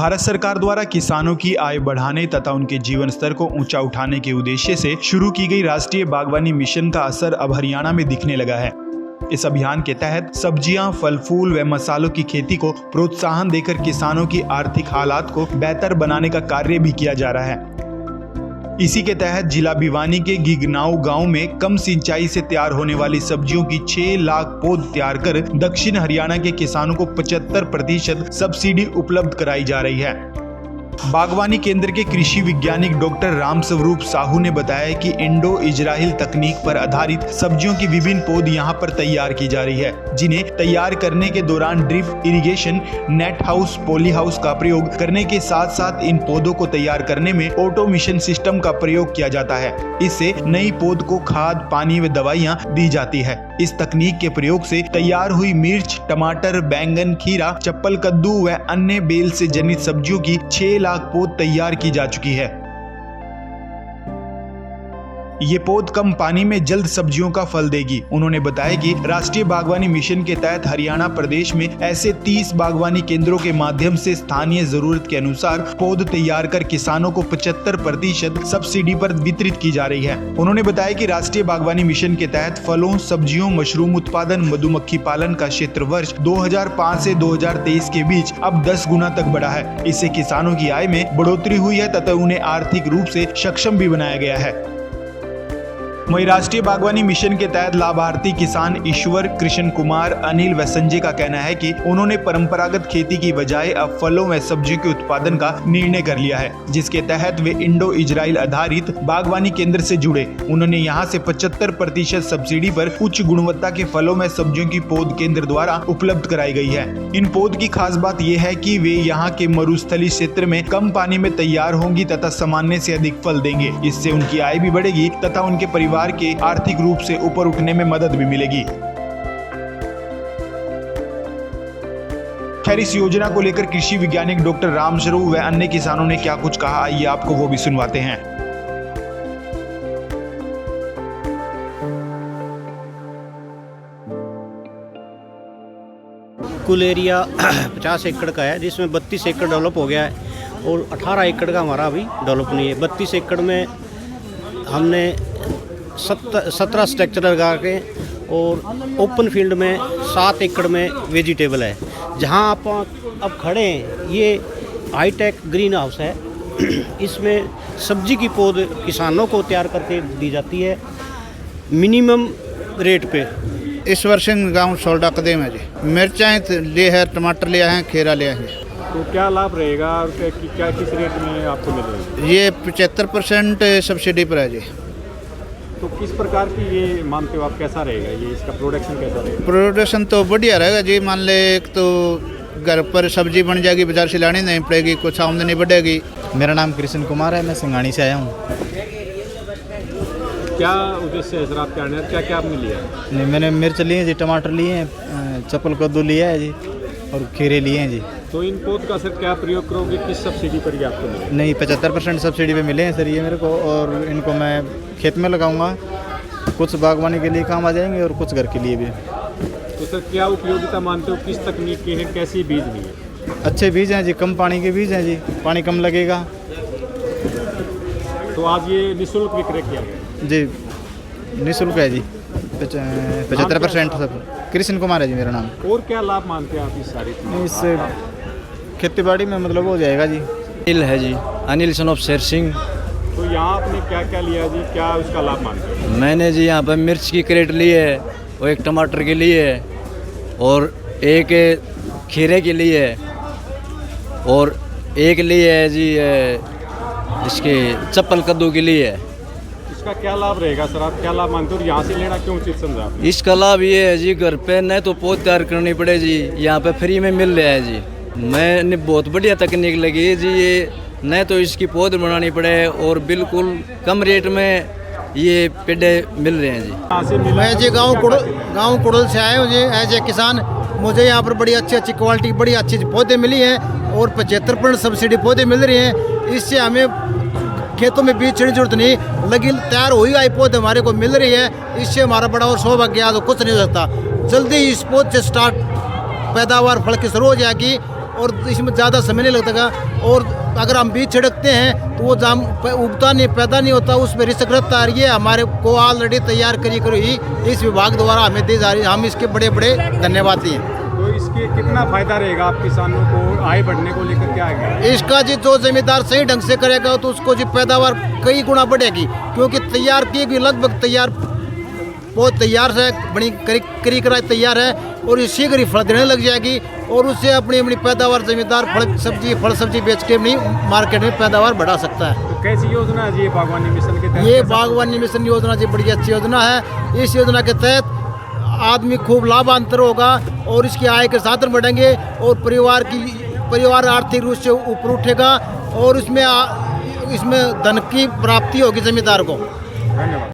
भारत सरकार द्वारा किसानों की आय बढ़ाने तथा उनके जीवन स्तर को ऊंचा उठाने के उद्देश्य से शुरू की गई राष्ट्रीय बागवानी मिशन का असर अब हरियाणा में दिखने लगा है। इस अभियान के तहत सब्जियां, फल फूल व मसालों की खेती को प्रोत्साहन देकर किसानों की आर्थिक हालात को बेहतर बनाने का कार्य भी किया जा रहा है। इसी के तहत जिला भिवानी के गिगनाऊ गांव में कम सिंचाई से तैयार होने वाली सब्जियों की 6 लाख पौध तैयार कर दक्षिण हरियाणा के किसानों को 75% सब्सिडी उपलब्ध कराई जा रही है। बागवानी केंद्र के कृषि वैज्ञानिक डॉक्टर रामस्वरूप साहू ने बताया कि इंडो इजराइल तकनीक पर आधारित सब्जियों की विभिन्न पौध यहां पर तैयार की जा रही है, जिन्हें तैयार करने के दौरान drip irrigation, net house, poly house का प्रयोग करने के साथ साथ इन पौधों को तैयार करने में ऑटोमेशन सिस्टम का प्रयोग किया जाता है। इससे नई पौध को खाद, पानी व दवाइयां दी जाती है। इस तकनीक के प्रयोग से तैयार हुई मिर्च, टमाटर, बैंगन, खीरा, चप्पल कद्दू व अन्य बेल से जनित सब्जियों की 6 लाख पौध तैयार की जा चुकी है। ये पौध कम पानी में जल्द सब्जियों का फल देगी। उन्होंने बताया कि राष्ट्रीय बागवानी मिशन के तहत हरियाणा प्रदेश में ऐसे 30 बागवानी केंद्रों के माध्यम से स्थानीय जरूरत के अनुसार पौध तैयार कर किसानों को 75% सब्सिडी पर वितरित की जा रही है। उन्होंने बताया कि राष्ट्रीय बागवानी मिशन के तहत फलों, सब्जियों, मशरूम उत्पादन, मधुमक्खी पालन का क्षेत्र वर्ष 2005 से 2023 के बीच अब 10 गुना तक बढ़ा है। इससे किसानों की आय में बढ़ोतरी हुई है तथा उन्हें आर्थिक रूप से सक्षम भी बनाया गया है। वहीं राष्ट्रीय बागवानी मिशन के तहत लाभार्थी किसान ईश्वर, कृष्ण कुमार, अनिल व संजय का कहना है कि उन्होंने परंपरागत खेती की बजाय अब फलों व सब्जियों के उत्पादन का निर्णय कर लिया है, जिसके तहत वे इंडो इजराइल आधारित बागवानी केंद्र से जुड़े। उन्होंने यहां से 75% सब्सिडी पर उच्च गुणवत्ता के फलों व सब्जियों की पौध केंद्र द्वारा उपलब्ध कराई गई है। इन पौध की खास बात यह है कि वे यहाँ के मरुस्थली क्षेत्र में कम पानी में तैयार होंगी तथा सामान्य से अधिक फल देंगे। इससे उनकी आय भी बढ़ेगी तथा उनके परिवार के आर्थिक रूप से ऊपर उठने में मदद भी मिलेगी। खैर, इस योजना को लेकर कृषि वैज्ञानिक डॉक्टर रामस्वरूप व अन्य किसानों ने क्या कुछ कहा, आइए आपको वो भी सुनवाते हैं। कुल एरिया 50 एकड़ का है, जिसमें 32 एकड़ डेवलप हो गया है और 18 एकड़ का हमारा अभी डेवलप नहीं है। 32 एकड़ में हमने 17 स्ट्रक्चर लगा के और ओपन फील्ड में 7 एकड़ में वेजिटेबल है। जहां आप अब खड़े हैं, ये हाईटेक ग्रीन हाउस है। इसमें सब्जी की पौध किसानों को तैयार करके दी जाती है मिनिमम रेट पे। इस वर्ष गांव सोल्डा कदम है जी। मिर्चाएँ लिए है, टमाटर लिया है, खीरा लिया है। तो क्या लाभ रहेगा और क्या किस रेट में आपको मिलेगा? ये 75% सब्सिडी पर है जी। तो किस प्रकार की ये मानते हो आप, कैसा रहेगा ये, इसका प्रोडक्शन कैसा रहेगा? प्रोडक्शन तो बढ़िया रहेगा जी। मान ले, एक तो घर पर सब्जी बन जाएगी, बाजार से लानी नहीं पड़ेगी, कुछ आमदनी बढ़ेगी। मेरा नाम कृष्ण कुमार है, मैं सिंगानी से आया हूँ। क्या उद्देश्य है सर आपके आने, क्या क्या आपने लिया? नहीं, मैंने मिर्च लिए जी, टमाटर लिए हैं, चप्पल कद्दू लिया है जी और खीरे लिए हैं जी। तो इन पौध का सर क्या प्रयोग करोगे, किस सब्सिडी पर ये आपको मिलेगा? नहीं, 75% सब्सिडी पे मिले हैं सर ये मेरे को, और इनको मैं खेत में लगाऊंगा। कुछ बागवानी के लिए काम आ जाएंगे और कुछ घर के लिए भी। तो सर क्या उपयोगिता मानते हो, किस तकनीक के हैं, कैसी बीज भी है? अच्छे बीज हैं जी, कम पानी के बीज हैं जी, पानी कम लगेगा। तो आज ये निःशुल्क विक्रय किया गया जी, निःशुल्क है जी। 75% सब। कृष्ण कुमार है जी मेरा नाम। और क्या लाभ मानते हैं आप इस सारी चीज़? इससे खेती बाड़ी में मतलब हो जाएगा जी। अनिल है जी, अनिल सन ऑफ शेर सिंह। तो यहाँ आपने क्या क्या लिया जी, क्या उसका लाभ मानते हैं? मैंने जी यहाँ पर मिर्च की क्रेट ली है और एक टमाटर के लिए है और एक खीरे के लिए है और एक लिए है जी इसके चप्पल कद्दू के लिए है। इसका क्या लाभ रहेगा सर, आप क्या लाभ मानते हो और यहाँ से लेना क्यों उचित समझा आपने? इसका लाभ ये है जी, घर पे न तो पौध तैयार करनी पड़े जी, यहाँ पे फ्री में मिल रहा है जी। मैंने बहुत बढ़िया तकनीक लगी है जी ये, न तो इसकी पौध बनानी पड़े और बिल्कुल कम रेट में ये पेड़े मिल रहे हैं जी। मैं जी गांव कुड़ल से आया हूँ जी एज ए किसान। मुझे यहाँ पर बड़ी अच्छी क्वालिटी, बड़ी अच्छी पौधे मिली हैं और 75% सब्सिडी पौधे मिल रही हैं। इससे हमें खेतों में बीज छीड़ने की जरूरत नहीं, लगी तैयार हुई आई पौधे हमारे को मिल रही है। इससे हमारा बड़ा और सौभाग्य तो कुछ नहीं हो सकता। जल्दी इस पौध से स्टार्ट पैदावार फल की शुरू हो जाएगी और इसमें ज़्यादा समय नहीं लगता। और अगर हम बीज छिड़कते हैं तो वो जाम उगता नहीं, पैदा नहीं होता, उसमें रिस्क रहता है। ये हमारे को ऑलरेडी तैयार करी इस विभाग द्वारा हमें दी जा रही है। हम इसके बड़े बड़े धन्यवादी हैं। तो इसके कितना फायदा रहेगा आप किसानों को, आय बढ़ने को लेकर क्या है? इसका जी जो जमींदार सही ढंग से करेगा तो उसको जी पैदावार कई गुना बढ़ेगी, क्योंकि तैयार की गई लगभग तैयार बहुत तैयार है, बड़ी करी कराई तैयार है और ये शीघ्र ही फल देने लग जाएगी और उससे अपनी अपनी पैदावार जमींदार फल सब्जी बेच के अपनी मार्केट में पैदावार बढ़ा सकता है। तो कैसी योजना है जी ये बागवानी मिशन के तहत? ये बागवानी मिशन योजना जी बड़ी अच्छी योजना है। इस योजना के तहत आदमी खूब लाभान्वित होगा और इसकी आय के साधन बढ़ेंगे और परिवार आर्थिक रूप से ऊपर उठेगा और इसमें धन की प्राप्ति होगी जमींदार को। धन्यवाद।